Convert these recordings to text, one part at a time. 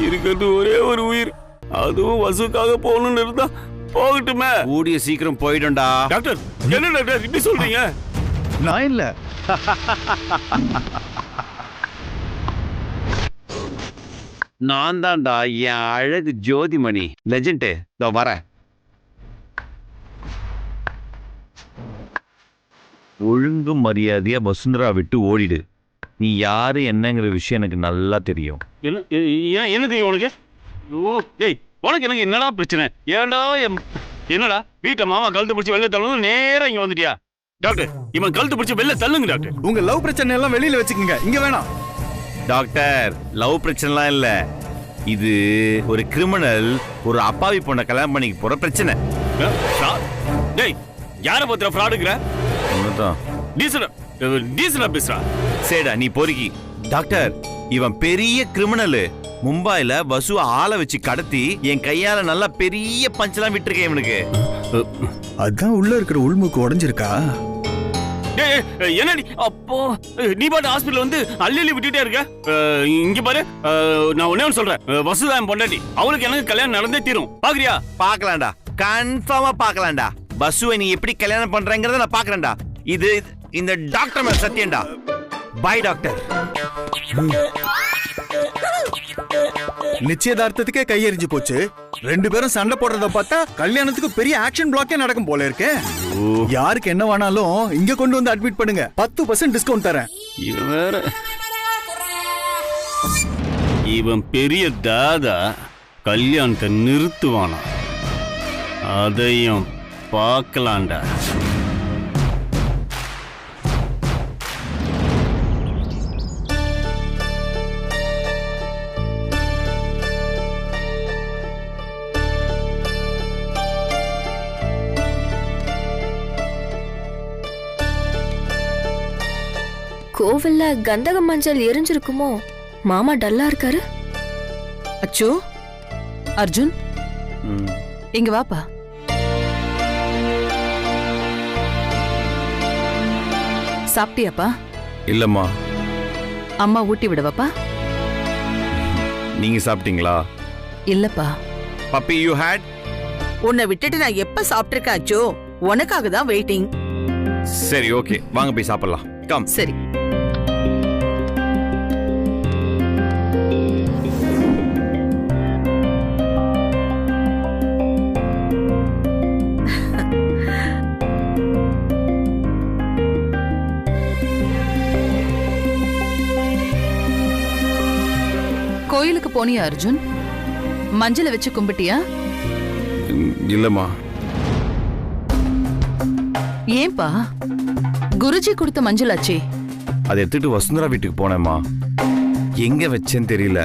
இருக்கிறது ஒரே ஒரு உயிர், அதுவும் வசுக்காக போகணும்னு இருந்தா போகட்டுமே. கூடிய சீக்கிரம் போயிடும்டா. டாக்டர் என்ன டாக்டர் இப்படி சொல்றீங்க? நான் இல்ல, நான் தான்டா என் அழகு ஜோதிமணி லெஜண்ட். இதோ வரேன். ஒழுங்கு மரியாதையா வசுந்தரா விட்டு ஓடிடு. நீ யாரு என்னங்கிற விஷயம் எனக்கு நல்லா தெரியும். என்ன தெரியும் உனக்கு? ஓ ஏய், உனக்கு எனக்கு என்னடா பிரச்சனை? ஏன்டா என்னடா வீட்டை மாமா கழுத்து பிடிச்சி வெளில தள்ளணும், நேரா இங்க வந்துட்டியா? டாக்டர் இவன் கழுத்து பிடிச்சி வெளில தள்ளுங்க டாக்டர். உங்க லவ் பிரச்சனை எல்லாம் வெளியில வச்சுக்கோங்க, இங்க வேணாம். டாக்டர் லவ் பிரச்சனைலாம் இல்ல, இது ஒரு கிரிமினல் ஒரு அப்பாவி பொண்ணை கல்யாணம் பண்ணிக்க போற பிரச்சனை. டேய் யாரை பத்திர ஃப்ராடுங்கிற? ஒண்ணுதான் டீசலா பேசுறா. சரிடா நீ பொறுக்கி. டாக்டர் இவன் பெரிய கிரிமினல். மும்பைல வசு ஆளை வச்சு கடத்தி என் கையால நல்லா பெரிய பஞ்செல்லாம் விட்டுருக்கேன் இவனுக்கு. அதான் உள்ள இருக்கிற உள்முக்கு உடைஞ்சிருக்கா? என்னடி அப்போ நீ பாட்டு ஹாஸ்பிடல் வந்து அள்ளி விட்டுட்டே இருக்க. இங்க பாரு, நான் ஒன்னே ஒன்று சொல்றேன், வசுதான் பொண்டாட்டி, அவளுக்கு எனக்கு கல்யாணம் நடந்தே தீரும். பாக்குறியா? பாக்கலாம்டா, கன்ஃபார்மா பாக்கலாம்டா. வசுவை நீ எப்படி கல்யாணம் பண்றேங்கறத நான் பாக்குறேன்டா. இது இந்த டாக்டர் மேல சத்தியம்டா. By doctor. நிச்சயதார்த்தத்துக்கே கையெறிஞ்சு போச்சு. ரெண்டு பேரும் சண்டை போடுறத பார்த்தா கல்யாணத்துக்கு பெரிய ஆக்ஷன் பிளாக்கே நடக்கும் போல இருக்கு. யாருக்கு என்ன வேணாலும் இங்க கொண்டு வந்து அட்மிட் பண்ணுங்க, 10% டிஸ்கவுண்ட் தரேன். இவன் வேற, இவன் பெரிய தாதா கல்யாணத்தை நிறுத்துவானா? அதையும் பார்க்கலாண்டா. கோவில்ல கந்தக மஞ்சள் எரிஞ்சிருக்குமோ? மாமா டல்லா இருக்காரு. அச்சோ அர்ஜுன், இங்க வாப்பா. சாப்பிட்டியாப்பா? இல்லம்மா. அம்மா ஊட்டி விடவாப்பா? நீங்க சாப்பிட்டீங்களா? இல்லப்பா. Puppy you had? உன்னை விட்டுட்டு நான் எப்ப சாப்பிட்டிருக்கேன் அச்சோ, உனக்காக தான் வெயிட்டிங். சரி ஓகே, வாங்க போய் சாப்பிடலாம். கம். சரி. கோயிலுக்கு போனியா அர்ஜுன்? மஞ்சளை வச்சு கும்பிட்டியா? இல்லம்மா. ஏன்பா? குருஜி கொடுத்த மஞ்சள் ஆச்சே. அதை எடுத்துட்டு வசுந்தரா வீட்டுக்கு போனேம்மா. எங்க வச்சேன்னு தெரியல.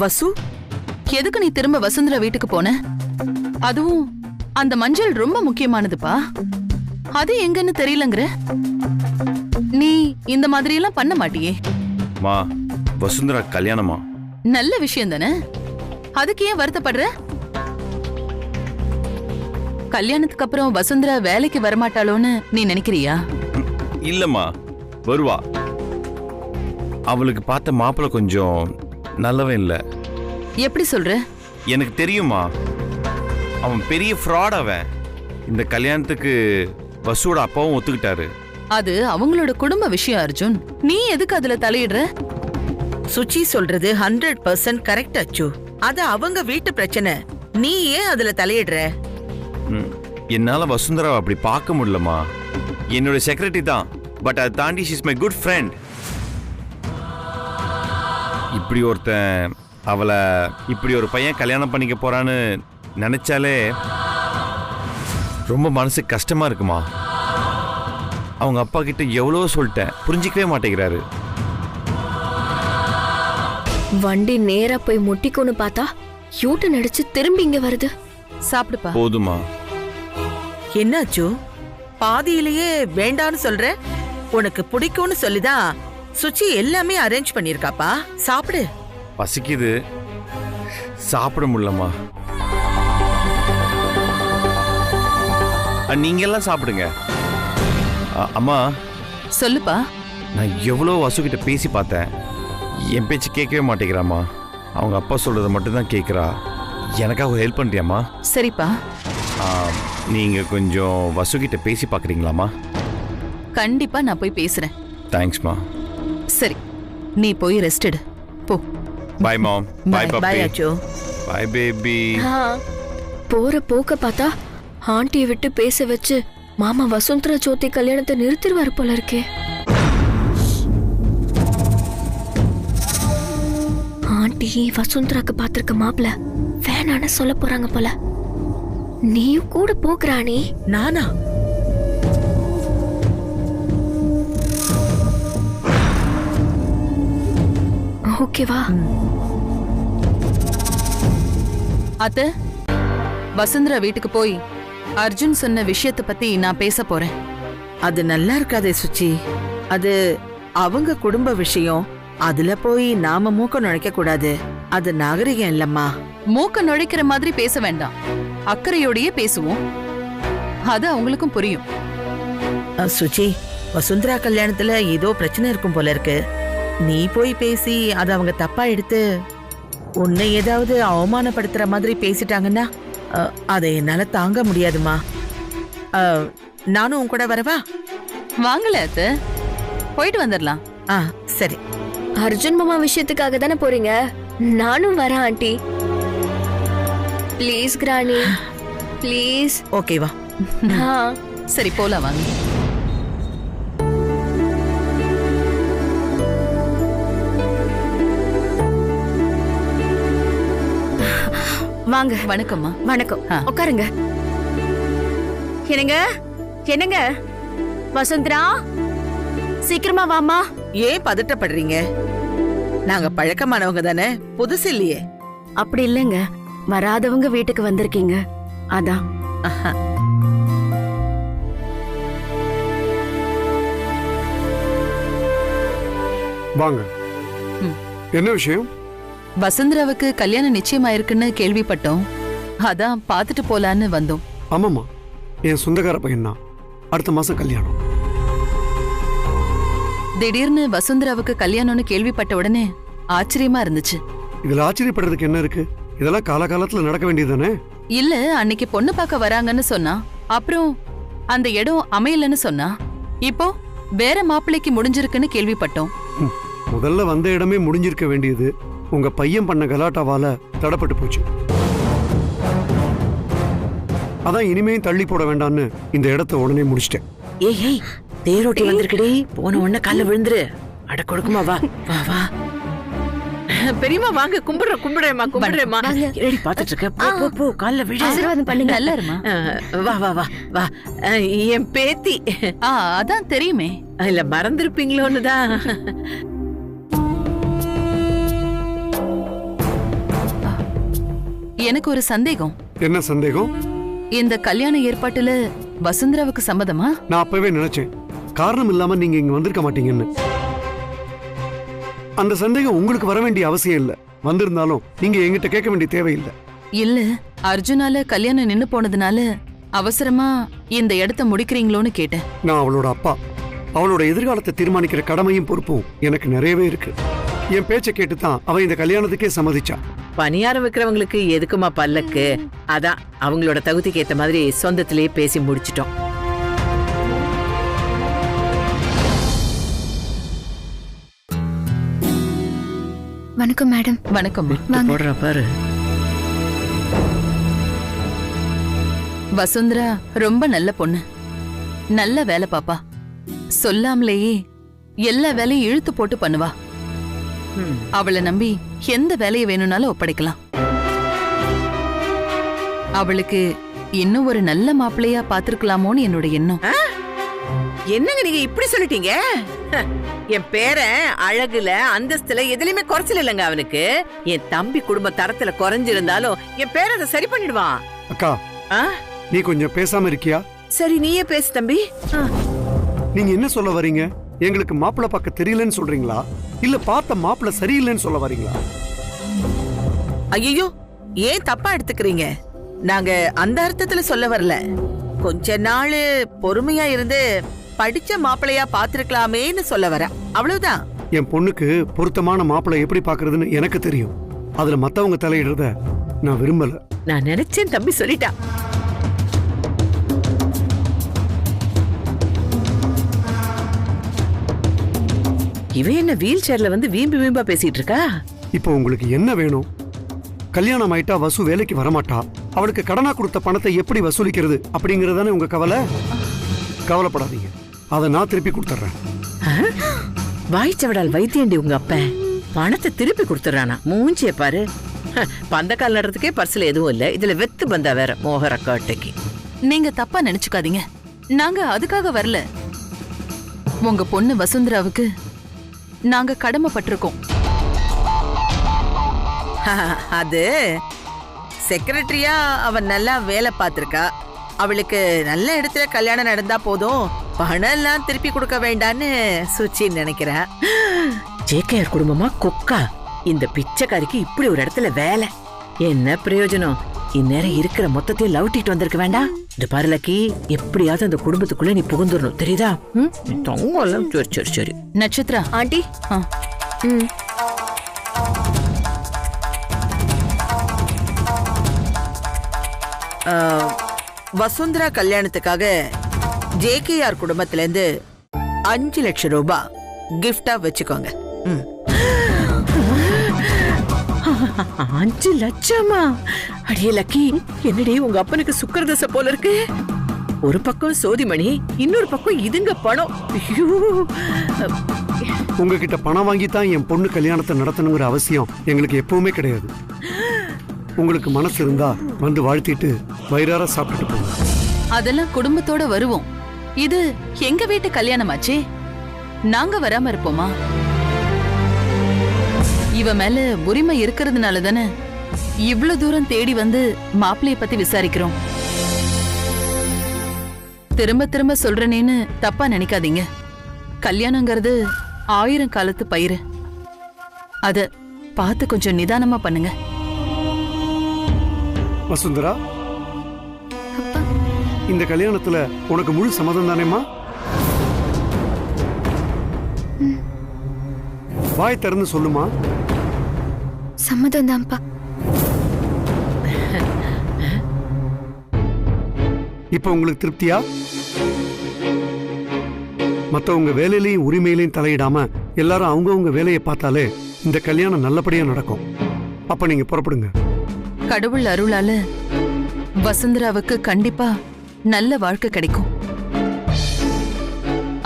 வசு, எதுக்கு நீ திரும்ப வசுந்தரா வீட்டுக்கு போன? அதுவும் அந்த மஞ்சள் ரொம்ப முக்கியமானதுப்பா. அது எங்கன்னு தெரியலங்கிற. நீ இந்த மாதிரி எல்லாம் பண்ண மாட்டியே. மா, வசுந்தரா கல்யாணமா? நல்ல விஷயம் தானே, அதுக்கு ஏன் வருத்தப்படுற? கல்யாணத்துக்கு அப்புறம் வசுந்தரா வேலைக்கு வரமாட்டாளோன்னு நீ நினைக்கிறியா? இல்லம்மா, வருவா. அவளுக்கு பார்த்த மாப்பிள்ள கொஞ்சம் நல்லவன் இல்ல. எப்படி சொல்ற? எனக்கு தெரியுமா, அவன் பெரிய ஃப்ராட். அவன் இந்த கல்யாணத்துக்கு வசுவோட அப்பாவும் ஒத்துக்கிட்டாரு. அது அவங்களோட குடும்ப விஷயம் அர்ஜுன், நீ எதுக்கு அதுல தலையிடுற? சுச்சி சொல்றது 100% கரெக்ட் அச்சு. அது அவங்க வீட்டு பிரச்சனை, நீ ஏன் அதுல தலையிடுற? என்னால வசுந்தராவை அப்படி பார்க்க முடியலமா. என்னோட செக்ரட்டரி தான், பட் அதை தாண்டி she is my good friend. இப்படி ஒருத்தன் அவளை இப்படி ஒரு பையன் கல்யாணம் பண்ணிக்க போறான்னு நினைச்சாலே ரொம்ப மனசு கஷ்டமா இருக்குமா. அவங்க அப்பா கிட்ட எவ்வளோ சொல்லிட்டேன், புரிஞ்சிக்கவே மாட்டேங்கிறாரு. வண்டி நேரா போய் முட்டிக்கோன்னு பார்த்தா யூட்டன் அடிச்சு திரும்பி இங்க வருது. சாப்பிடுப்பா. போதுமா? என்னாச்சு? பாதியிலேயே வேண்டான்னு சொல்ற? உனக்கு பிடிக்கும்னு சொல்லிதான் சுச்சி எல்லாமே அரேஞ்ச் பண்ணிருக்காப்பா. சாப்பிடு. பசிக்குது, சாப்பிட முடியலமா. நீங்க எல்லாம் சாப்பிடுங்க. அம்மா சொல்லுப்பா. நான் எவ்வளோ வசுகிட்ட பேசி பார்த்தேன், என் பேச்சு கேட்கவே மாட்டேங்கிறாம்மா. அவங்க அப்பா சொல்றதை மட்டும்தான் கேட்குறா. எனக்காக ஹெல்ப் பண்ணுறியாம்மா? சரிப்பா, நீங்கள் கொஞ்சம் வசுகிட்ட பேசி பார்க்குறீங்களாம்மா? கண்டிப்பா நான் போய் பேசுறேன். தேங்க்ஸ்மா. சரி, நீ போய் ரெஸ்ட் எடு போ. பாய் மாம். பாய் பாய் பாப்பி. அச்சோ. Boy baby. போற போக்க பார்த்தா ஆண்டியை விட்டு பேச வச்சு மாமா வசுந்தரா ஜோதி கல்யாணத்தை நிறுத்திடுவாரு போல இருக்கே. ஆண்டி வசுந்தராக்கு பாத்திருக்க மாப்பிள வேணான்னு சொல்ல போறாங்க போல. நீயும் கூட போகிறானே. நானா? ஓகேவா? அத்த, வசுந்தரா வீட்டுக்கு போய் அர்ஜுன் சொன்ன விஷயத்தை பத்தி நான் பேச போறேன். அது நல்லா இருக்காதே சுச்சி. அது அவங்க குடும்ப விஷயம். அதுல போய் நாம மூக்க நுழைக்க கூடாது. அது நாகரிகம் இல்லம்மா. மூக்க நுழைக்கிற மாதிரி பேச வேண்டாம், அக்கறையோடயே பேசுவோம். அது அவங்களுக்கும் புரியும். சுச்சி, வசுந்தரா கல்யாணத்துல ஏதோ பிரச்சனை இருக்கும் போல இருக்கு. நீ போய் பேசி அதை அவங்க தப்பா எடுத்து உன்னை ஏதாவது அவமானப்படுத்துற மாதிரி பேசிட்டாங்கன்னா அதை என்னால தாங்க முடியாதுமா. நானும் உன் கூட வரவா? வாங்கல அத்த, போயிட்டு வந்துடலாம். சரி. அர்ஜுன் மாமா விஷயத்துக்காக தானே போறீங்க? நானும் வரேன் ஆண்டி. ப்ளீஸ் கிராணி, ப்ளீஸ். ஓகேவா? சரி, போலாம் வாங்க. வாங்க. வணக்கம்மா. வணக்கம். உட்காருங்க. என்னங்க என்னங்க வசுந்தரா, சீக்கிரமா வாமா. ஏன் பதட்டப்படுறீங்க? நாங்க பழக்கமானவங்க தானே, புதுசு இல்லையே. அப்படி இல்லைங்க, வராதவங்க வீட்டுக்கு வந்திருக்கீங்க, அதான். வாங்க. என்ன விஷயம்? வசுந்தராவுக்கு கல்யாணம் நிச்சயமாயிருக்குன்னு கேள்விப்பட்டோம். அதான் பாத்துட்டு போலான்னு வந்தோம். ஆமாமா, என் சொந்தக்கார பையன் தான். அடுத்த மாசம் கல்யாணம். திடீர்னு வசுந்தராவுக்கு கல்யாணம்னு கேள்விப்பட்ட உடனே ஆச்சரியமா இருந்துச்சு. இதுல ஆச்சரியப்படுறதுக்கு என்ன இருக்கு? இதெல்லாம் காலகாலத்துல நடக்க வேண்டியதுதானே? இல்ல, அன்னைக்கு பொண்ணு பார்க்க வராங்கன்னு சொன்னா, அப்புறம் அந்த இடம் அமையலன்னு சொன்னா, இப்போ வேற மாப்பிள்ளைக்கு முடிஞ்சிருக்குன்னு கேள்விப்பட்டோம். முதல்ல வந்த இடமே முடிஞ்சிருக்க வேண்டியது. உங்க பையன் பண்ண கலாட்டாவால தடப்பட்டு போச்சு. அதான் இனிமேயும் தள்ளி போட வேண்டாம்னு இந்த இடத்த உடனே முடிச்சிட்டேன். ஏய், தேரோட்டி வந்திருக்கடி. போன உடனே கால்ல விழுந்துரு. அட கொடுக்குமா, வா வா வா. பெரியம்மா வாங்க. கும்பிடுறேம்மா. ரெடி பாத்துட்டு இருக்க. போ போ போ, கால்ல விழு. ஆசீர்வாதம் பண்ணுங்க. நல்லா இருமா. வா வா வா வா. என் பேத்தி. அதான் தெரியுமே. இல்ல, மறந்துருப்பீங்களோன்னு தான். எனக்கு ஒரு சந்தேகம். என்ன சந்தேகம்? இந்த கல்யாண ஏற்பாட்டுல வசுந்தராவுக்கு சம்மதமா? நான் அப்பவே நினைச்சேன், காரணம் இல்லாம நீங்க இங்க வந்திருக்க மாட்டீங்கன்னு. அந்த சந்தேகம் உங்களுக்கு வர வேண்டிய அவசியம் இல்ல. வந்திருந்தாலும் நீங்க என்கிட்ட கேட்க வேண்டிய தேவையில்லை. இல்ல, அர்ஜுனால கல்யாணம் நின்னு போனதுனால அவசரமா இந்த இடத்த முடிக்கிறீங்களோன்னு கேட்டேன். நான் அவளோட அப்பா. அவளோட எதிர்காலத்தை தீர்மானிக்கிற கடமையும் பொறுப்பும் எனக்கு நிறையவே இருக்கு. என் பேச்சை கேட்டுதான் அவ இந்த கல்யாணத்துக்கே சம்மதிச்சா. பணியாரம் வைக்கிறவங்களுக்கு எதுக்குமா பல்லக்கு? அதான் அவங்களோட தகுதிக்கு ஏத்த மாதிரி சொந்தத்திலேயே பேசி முடிச்சிட்டோம். வணக்கம் மேடம். வணக்கம். போடுற பாரு. வசுந்தரா ரொம்ப நல்ல பொண்ணு, நல்ல வேலை பாப்பா. சொல்லாமலேயே எல்லா வேலையும் இழுத்து போட்டு பண்ணுவா. அவளை நம்பி எந்த வேலையை வேணும்னாலும் ஒப்படைக்கலாம். அவளுக்கு இன்னும் ஒரு நல்ல மாப்பிள்ளையா பாத்துருக்கலாமோன்னு என்னோட எண்ணம். என்னங்க நீங்க இப்படி சொல்லிட்டீங்க? என் பேரன் அழகுல, அந்தஸ்துல எதுலயுமே குறைச்சல் இல்லைங்க அவனுக்கு. என் தம்பி குடும்ப தரத்துல குறைஞ்சிருந்தாலும் என் பேரை அதை சரி பண்ணிடுவான். அக்கா, நீ கொஞ்சம் பேசாம இருக்கியா? சரி, நீயே பேசு தம்பி. நீங்க என்ன சொல்ல வரீங்க? எங்களுக்கு மாப்பிள்ளை பார்க்க தெரியலன்னு சொல்றீங்களா, இல்ல பார்த்த மாப்பிள்ளை சரியில்லைன்னு சொல்ல வரீங்களா? ஐயோ, ஏன் தப்பா எடுத்துக்கிறீங்க? நாங்க அந்த அர்த்தத்துல சொல்ல வரல. கொஞ்ச நாள் பொறுமையா இருந்து படிச்ச மாப்பிள்ளையா பாத்துருக்கலாமேன்னு சொல்ல வர, அவ்வளவுதான். என் பொண்ணுக்கு பொருத்தமான மாப்பிள்ளை எப்படி பாக்குறதுன்னு எனக்கு தெரியும். அதுல மத்தவங்க தலையிடுறத நான் விரும்பல. நான் நினைச்சேன் தம்பி சொல்லிட்டா. இவ என்ன வீல் சேர்ல வந்து வீம்பு வீம்பா பேசிட்டு இருக்கா? இப்போ உங்களுக்கு என்ன வேணும்? கல்யாணம் ஆயிட்டா வசு வேலைக்கு வரமாட்டா. அவளுக்கு கடனா கொடுத்த பணத்தை எப்படி வசூலிக்கிறது அப்படிங்கறதானே உங்க கவலை. கவலைப்படாதீங்க, அதை நான் திருப்பி கொடுத்துட்றேன். வாய்ச்சவடால் வைத்தியண்டி உங்க அப்ப பணத்தை திருப்பி கொடுத்துறானா? மூஞ்சிய பாரு. பந்தக்கால் நடுறதுக்கே பர்ஸ்ல எதுவும் இல்ல, இதுல வெத்து பந்தா வேற மோகர காட்டைக்கு. நீங்க தப்பா நினைச்சுக்காதீங்க, நாங்க அதுக்காக வரல. உங்க பொண்ணு வசுந்தராவுக்கு நாங்க கடமைப்பட்டிருக்கோம். அது செக்ரட்டரியா அவன் நல்லா வேலை பார்த்திருக்கா. அவளுக்கு நல்ல இடத்துல கல்யாணம் நடந்தா போதும், பணம் எல்லாம் திருப்பி கொடுக்க வேண்டான்னு சுச்சி நினைக்கிறேன். ஜேகேஆர் குடும்பமா கொக்கா. இந்த பிச்சைக்காரிக்கு இப்படி ஒரு இடத்துல வேலை என்ன பிரயோஜனம்? இந்நேரம் இருக்கிற மொத்தத்தையும் லவுட்டிட்டு வந்திருக்க வேண்டாம். இந்த பாரு லக்கி, எப்படியாவது அந்த குடும்பத்துக்குள்ள நீ புகுந்துடணும், தெரியுதா? தொங்கலாம். சரி சரி சரி. நட்சத்திரா ஆண்டி. வசுந்தரா கல்யாணத்துக்காக ஜேகேஆர் குடும்பத்துல இருந்து 5 லட்சம் ரூபாய் கிஃப்டா வச்சுக்கோங்க. 5 லட்சமா? அடியே லக்கி, என்னடி உங்க அப்பனுக்கு சுக்கரதசை போல இருக்கு. ஒரு பக்கம் சோதிமணி, இன்னொரு பக்கம் இதுங்க பணம். உங்ககிட்ட பணம் வாங்கித்தான் என் பொண்ணு கல்யாணத்தை நடத்தணுங்கிற அவசியம் எங்களுக்கு எப்பவுமே கிடையாது. உங்களுக்கு மனசு இருந்தா வந்து வாழ்த்திட்டு வயிறார சாப்பிட்டுட்டு போங்க. அதெல்லாம் குடும்பத்தோட வருவோம். இது எங்க வீட்டு கல்யாணமாச்சே, நாங்க வராம இருப்போமா? இவ மேல உரிமை இருக்கிறதுனால தானே இவ்வளவு தூரம் தேடி வந்து மாப்பிள்ளைய பத்தி விசாரிக்கிறோம். திரும்ப திரும்ப சொல்றேன்னு தப்பா நினைக்காதீங்க. கல்யாணங்கிறது 1000 காலத்து பயிர். அத பார்த்து கொஞ்சம் நிதானமா பண்ணுங்க. வசுந்தரா, இந்த கல்யாணத்துல உனக்கு முழு சம்மதம் தானேம்மா? வாய் திறந்து சொல்லுமா. சம்மதம் தான்ப்பா. இப்ப உங்களுக்கு திருப்தியா? மத்தவங்க வேலையிலையும் உரிமையிலையும் தலையிடாம எல்லாரும் அவங்கவங்க வேலையை பார்த்தாலே இந்த கல்யாணம் நல்லபடியா நடக்கும். அப்ப நீங்க புறப்படுங்க. கடவுள் அருளால வசுந்தராவுக்கு கண்டிப்பா நல்ல வாழ்க்கை கிடைக்கும்.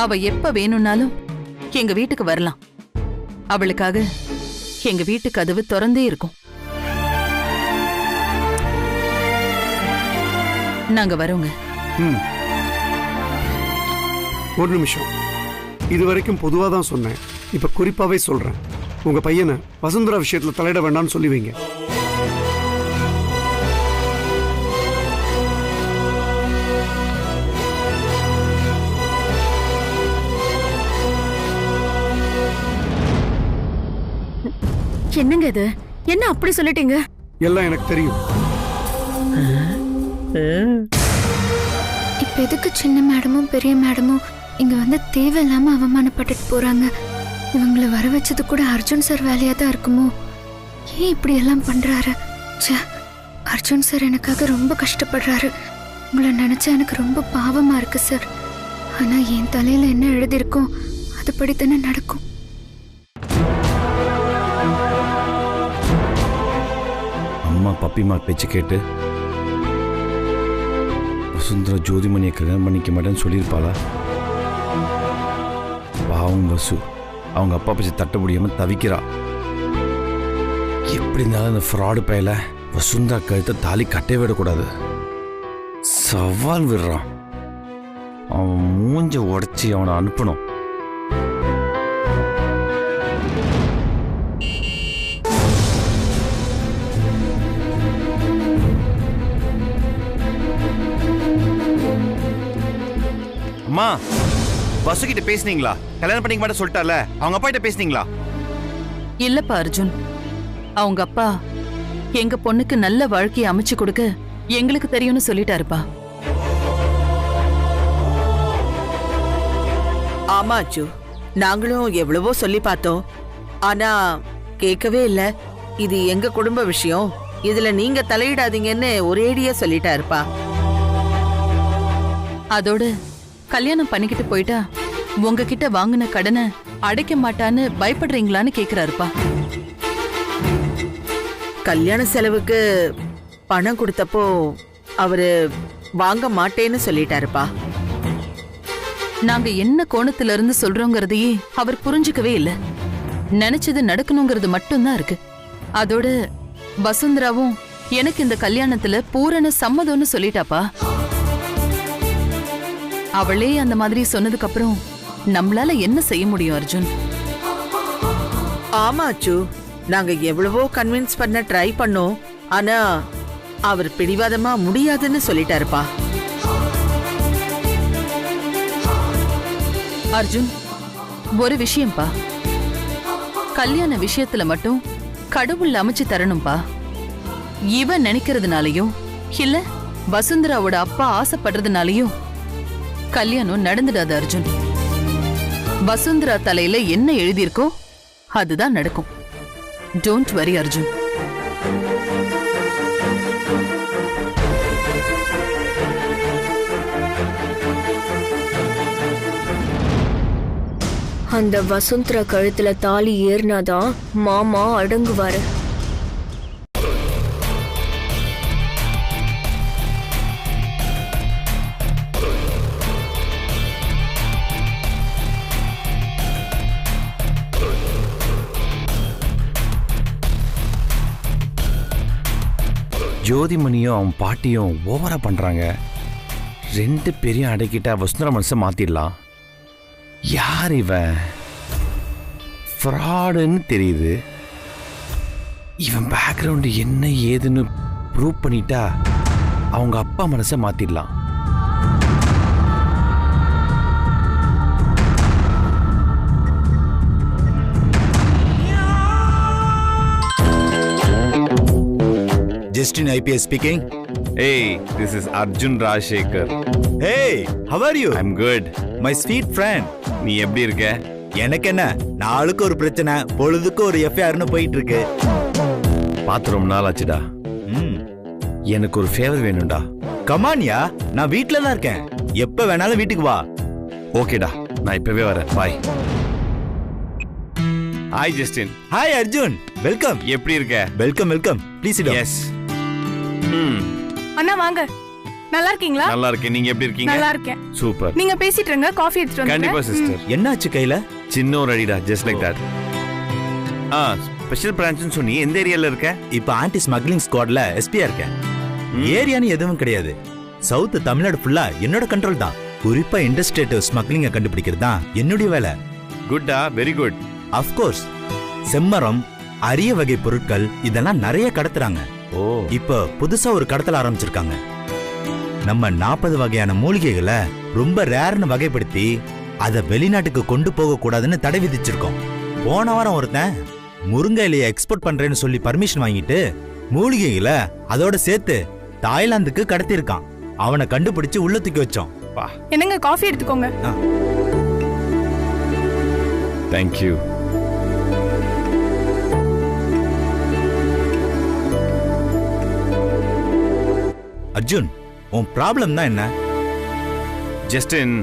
அவ எப்ப வேணும்னாலும் எங்க வீட்டுக்கு வரலாம். அவளுக்காக எங்க வீட்டு கதவு திறந்தே இருக்கும். நாங்க வரோங்க. ஒரு நிமிஷம், இதுவரைக்கும் பொதுவா தான் சொன்னேன், இப்ப குறிப்பாவே சொல்றேன். உங்க பையனை வசுந்தரா விஷயத்துல தலையிட வேண்டாம்னு சொல்லி வைங்க. என்னங்க இது? என்ன அப்படி சொல்லிட்டீங்க? எல்லாம் எனக்கு தெரியும். இப்ப எதுக்கு சின்ன மேடமும் பெரிய மேடமும் இங்க வந்து தேவையில்லாம அவமானப்பட்டுட்டு போறாங்க? இவங்களை வர வச்சது கூட அர்ஜுன் சார் வேலையா தான் இருக்குமோ? ஏன் இப்படி எல்லாம் பண்றாரு? ச்சே, அர்ஜுன் சார் எனக்காக ரொம்ப கஷ்டப்படுறாரு. உங்களை நினைச்சா எனக்கு ரொம்ப பாவமா இருக்கு சார். ஆனா என் தலையில என்ன எழுதியிருக்கோ அதுபடித்தானே நடக்கும். அம்மா பப்பிமா பேச்சு கேட்டு வசுந்தரா ஜோதிமணியை கல்யாணம் பண்ணிக்க மாட்டேன்னு சொல்லியிருப்பாளா? பாவம் வசு, அவங்க அப்பா பேச்சு தட்ட முடியாம தவிக்கிறா. எப்படி இருந்தாலும் அந்த ஃப்ராடு பையல வசுந்தரா கழுத்தை தாலி கட்டே விடக்கூடாது. சவால் விடுறான். அவன் மூஞ்ச உடைச்சி அவனை அனுப்பணும். அம்மா, வசு கிட்ட பேசுனீங்களா? கல்யாணம் பண்ணிக்க மாட்டேன் சொல்லிட்டால, அவங்க அப்பா கிட்ட பேசுனீங்களா? இல்லப்பா அர்ஜுன், அவங்க அப்பா எங்க பொண்ணுக்கு நல்ல வாழ்க்கையை அமைச்சு கொடுக்க எங்களுக்கு தெரியும்னு சொல்லிட்டாருப்பா. ஆமா அச்சு, நாங்களும் எவ்வளவோ சொல்லி பார்த்தோம். ஆனா கேட்கவே இல்ல. இது எங்க குடும்ப விஷயம், இதுல நீங்க தலையிடாதீங்கன்னு ஒரேடியா சொல்லிட்டாருப்பா. அதோட கல்யாணம் பண்ணிக்கிட்டு போயிட்டா உங்ககிட்ட வாங்கின கடனை அடைக்க மாட்டான்னு பயப்படுறீங்களான்னு கேக்குறாருப்பா. கல்யாண செலவுக்கு பணம் கொடுத்தப்போ அவரு வாங்க மாட்டேன்னு சொல்லிட்டாருப்பா. நாங்க என்ன கோணத்துல இருந்து சொல்றோங்கிறதையே அவர் புரிஞ்சுக்கவே இல்ல. நினைச்சது நடக்கணுங்கிறது மட்டும்தான் இருக்கு. அதோட வசுந்தராவும் எனக்கு இந்த கல்யாணத்துல பூரண சம்மதம்னு சொல்லிட்டாப்பா. அவளே அந்த மாதிரி சொன்னதுக்கு அப்புறம் நம்மளால என்ன செய்ய முடியும் அர்ஜுன்? ஆமா அச்சு, நாங்க எவ்வளவோ கன்வின்ஸ் பண்ண ட்ரை பண்ணோம். ஆனா அவர் பிடிவாதமா முடியாதுன்னு சொல்லிட்டாருப்பா. அர்ஜுன், ஒரு விஷயம்பா, கல்யாண விஷயத்துல மட்டும் கடவுள் அமைச்சு தரணும்பா. இவன் நினைக்கிறதுனாலயோ இல்ல வசுந்தராவோட அப்பா ஆசைப்படுறதுனாலயோ கல்யாணம் நடந்துடாது அர்ஜுன். வசுந்தரா தலையில என்ன எழுதியிருக்கோ அதுதான் நடக்கும். Don't worry Arjun. அந்த வசுந்தரா கழுத்துல தாலி ஏறினாதான் மாமா அடங்குவாரு. ஜோதிமணியும் அவன் பாட்டியும் ஓவரா பண்றாங்க. ரெண்டு பேரையும் அடக்கிட்டா வசுந்தரா மனசை மாத்திடலாம். யார் இவன்? ஃப்ராடுன்னு தெரியுது. இவன் பேக்ரவுண்டு என்ன ஏதுன்னு ப்ரூவ் பண்ணிட்டா அவங்க அப்பா மனசை மாத்திடலாம். Justin IPS speaking. Hey, this is Arjun Rajshekhar. Hey, how are you? I'm good. My sweet friend. நீ எப்படி இருக்க? எனக்கு என்ன, நாளுக்கு ஒரு பிரச்சனை, பொழுதுக்கு ஒரு எஃப்ஐஆர்னு போயிட்டு இருக்கு. பார்த்து ரொம்ப நாள் ஆச்சுடா. எனக்கு ஒரு ஃபேவர் வேணும்டா. கமான்யா, நான் வீட்ல தான் இருக்கேன். எப்ப வேணாலும் வீட்டுக்கு வா. ஓகேடா, நான் இப்பவே வரேன். Bye. Hi Justin. Hi Arjun, welcome. எப்படி இருக்க? Welcome welcome. Please sit. Yes. அண்ணா வாங்க. நல்லா இருக்கீங்களா? நல்லா இருக்கேன். நீங்க எப்படி இருக்கீங்க? நல்லா இருக்கேன். சூப்பர். நீங்க பேசிட்டு இருங்க, காஃபி எடுத்துட்டு வந்து. கண்டிப்பா சிஸ்டர். என்னாச்சு கையில? சின்ன ஒரு அடிடா, ஜஸ்ட் லைக் தட். ஸ்பெஷல் பிரான்ச்னு சொன்னி எந்த ஏரியால இருக்க? இப்ப ஆன்டி ஸ்மக்லிங் ஸ்குவாட்ல எஸ்பியா இருக்கேன். ஏரியான்னு எதுவும் கிடையாது. சவுத் தமிழ்நாடு ஃபுல்லா என்னோட கண்ட்ரோல் தான். குறிப்பா இண்டஸ்ட்ரியேட்டிவ் ஸ்மக்லிங்க கண்டுபிடிக்கிறது தான் என்னுடைய வேலை. குட்டா, வெரி குட். அஃப்கோர்ஸ், செம்மரம், அரிய வகை பொருட்கள் இதெல்லாம் நிறைய கடத்துறாங்க. ஓ, இப்ப புதுசா ஒரு கடத்தல் ஆரம்பிச்சிருக்காங்க. நம்ம 40 வகையான மூலிகைகளை ரொம்ப ரேர்னு வகைப்படுத்தி அதை வெளிநாட்டுக்கு கொண்டு போக கூடாதுன்னு தடை விதிச்சிருக்கோம். போன வாரம் ஒருத்தன் முருங்கை இலையை எக்ஸ்போர்ட் பண்றேன்னு சொல்லி பர்மிஷன் வாங்கிட்டு மூலிகைகளை அதோட சேர்த்து தாய்லாந்துக்கு கடத்திருக்கான். அவனை கண்டுபிடிச்சு உள்ள தூக்கி வச்சோம். என்னங்க, காஃபி எடுத்துக்கோங்க. Thank you. அர்ஜுன், உன் ப்ராப்ளம் தான் என்ன? ஜஸ்டின்,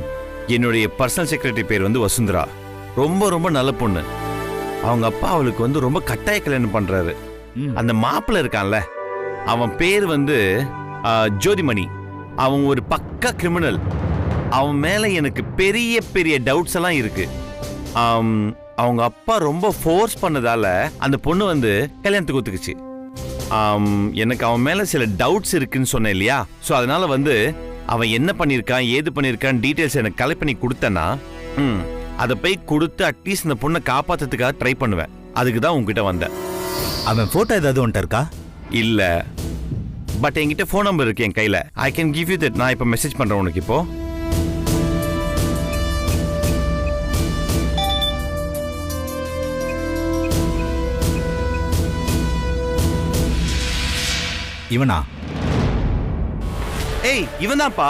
என்னுடைய பர்சனல் செக்ரட்டரி பேர் வந்து வசுந்தரா. ரொம்ப ரொம்ப நல்ல பொண்ணு. அவங்க அப்பா அவளுக்கு வந்து ரொம்ப கட்டாய கல்யாணம் பண்றாரு. அந்த மாப்பிள்ள இருக்கான்ல, அவன் பேர் வந்து ஜோதிமணி. அவன் ஒரு பக்கா கிரிமினல். அவன் மேல எனக்கு பெரிய பெரிய டவுட்ஸ் எல்லாம் இருக்கு. அவங்க அப்பா ரொம்ப ஃபோர்ஸ் பண்ணதால அந்த பொண்ணு வந்து கல்யாணத்துக்கு ஒத்துக்குச்சு. எனக்கு அவன் மேல சில டவுட்ஸ் இருக்குன்னு சொன்னேன் இல்லையா? ஸோ அதனால வந்து அவன் என்ன பண்ணியிருக்கான், ஏது பண்ணியிருக்கான் டீட்டெயில்ஸ் எனக்கு கலெக்ட் பண்ணி கொடுத்தேன்னா அதை போய் கொடுத்து அட்லீஸ்ட் இந்த பொண்ணை காப்பாத்துறதுக்காக ட்ரை பண்ணுவேன். அதுக்கு தான் உங்ககிட்ட வந்தேன். அவன் போட்டோ ஏதாவது ஒன்ட்ட இருக்கா? இல்ல, பட் என்கிட்ட ஃபோன் நம்பர் இருக்கு என் கையில. I can give you that. நான் இப்போ மெசேஜ் பண்றேன் உனக்கு. இப்போ இவனா? ஏய், இவன் தான்ப்பா.